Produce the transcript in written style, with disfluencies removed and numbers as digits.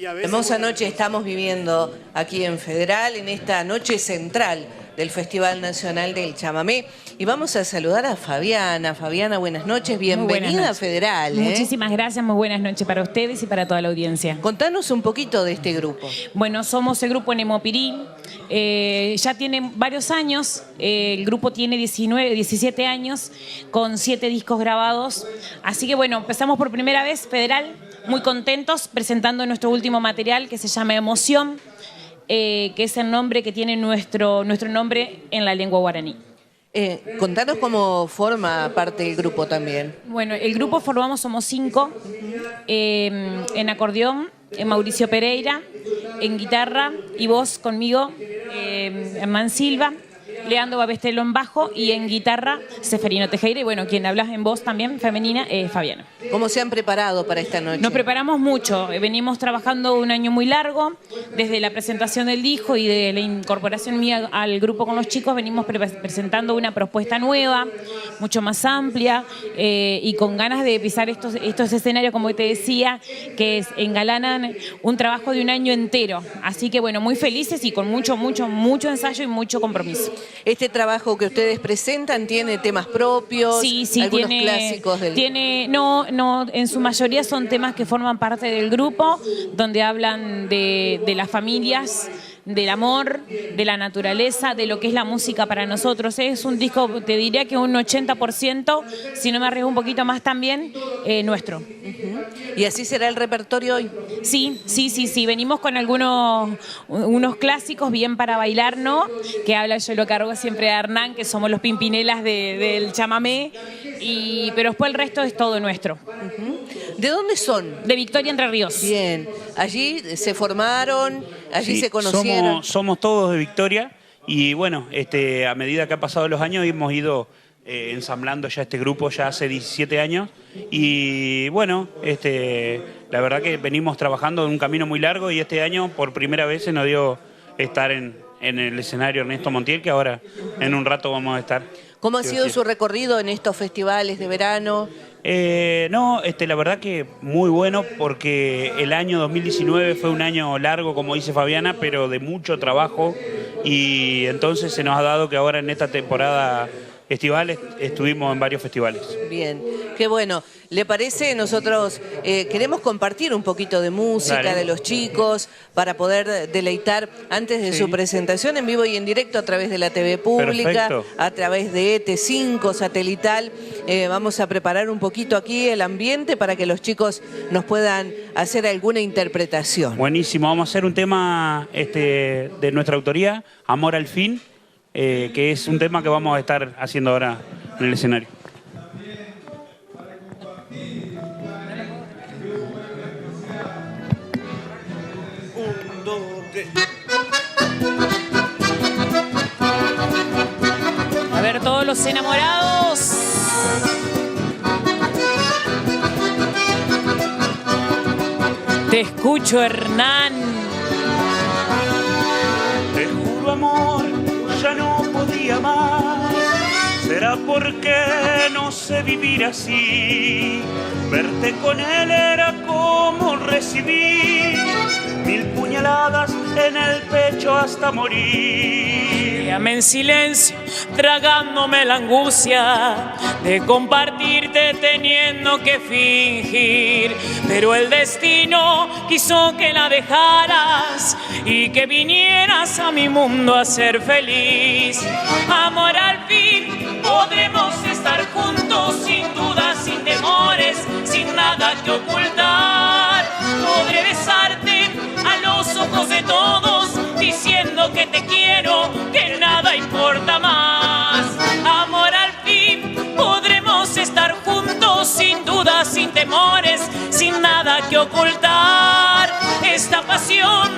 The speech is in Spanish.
Hermosa noche estamos viviendo aquí en Federal, en esta noche central del Festival Nacional del Chamamé. Y vamos a saludar a Fabiana. Fabiana, buenas noches, bienvenida a Federal. Muchísimas gracias, muy buenas noches para ustedes y para toda la audiencia. Contanos un poquito de este grupo. Bueno, somos el grupo Nemopirí, ya tiene varios años, el grupo tiene 17 años, con 7 discos grabados. Así que bueno, empezamos por primera vez Federal, muy contentos, presentando nuestro último material que se llama Emoción. Que es el nombre que tiene nuestro nombre en la lengua guaraní. Contanos cómo forma parte del grupo también. Bueno, el grupo somos 5, en acordeón, Mauricio Pereira, en guitarra y voz conmigo, Hernán Silva, Leandro Babestelo en bajo y en guitarra Seferino Tejera, y bueno, quien habla en voz también femenina es Fabiana. ¿Cómo se han preparado para esta noche? Nos preparamos mucho, venimos trabajando un año muy largo, desde la presentación del disco y de la incorporación mía al grupo con los chicos, venimos presentando una propuesta nueva, mucho más amplia y con ganas de pisar estos escenarios, como te decía, que engalanan un trabajo de un año entero. Así que bueno, muy felices y con mucho ensayo y mucho compromiso. Este trabajo que ustedes presentan tiene temas propios, sí, algunos clásicos del... No, en su mayoría son temas que forman parte del grupo, donde hablan de las familias, del amor, de la naturaleza, de lo que es la música para nosotros. Es un disco, te diría que un 80%, si no me arriesgo un poquito más también, nuestro. ¿Y así será el repertorio hoy? Sí. Venimos con unos clásicos bien para bailar, ¿no? Que habla, yo lo cargo siempre a Hernán, que somos los Pimpinelas del chamamé, pero después el resto es todo nuestro. ¿De dónde son? De Victoria, Entre Ríos. Bien, allí se formaron, allí sí, se conocieron. Somos todos de Victoria y bueno, a medida que han pasado los años hemos ido ensamblando ya este grupo ya hace 17 años y bueno, la verdad que venimos trabajando en un camino muy largo y este año por primera vez se nos dio estar en el escenario Ernesto Montiel, que ahora en un rato vamos a estar. ¿Cómo ha sido su recorrido en estos festivales de verano? La verdad que muy bueno porque el año 2019 fue un año largo, como dice Fabiana, pero de mucho trabajo y entonces se nos ha dado que ahora en esta temporada estival estuvimos en varios festivales. Bien, qué bueno. ¿Le parece? Nosotros queremos compartir un poquito de música. Dale. De los chicos para poder deleitar antes de su presentación en vivo y en directo a través de la TV pública, perfecto, a través de ET5 satelital. Vamos a preparar un poquito aquí el ambiente para que los chicos nos puedan hacer alguna interpretación. Buenísimo, vamos a hacer un tema de nuestra autoría, Amor al Fin, que es un tema que vamos a estar haciendo ahora en el escenario. A ver, todos los enamorados. Te escucho, Hernán. Te juro, amor, ya no podía más. Será porque no sé vivir así. Verte con él era como recibir 1000 puñaladas en el pecho hasta morir. Quédame en silencio, tragándome la angustia de compartirte teniendo que fingir. Pero el destino quiso que la dejaras y que vinieras a mi mundo a ser feliz. Amor, al fin podremos estar juntos, sin dudas, sin temores, sin nada que ocultar. Podré besarte a los ojos de todos, diciendo que te quiero, que nada importa más. Amor, al fin podremos estar juntos, sin dudas, sin temores, sin nada que ocultar. Esta pasión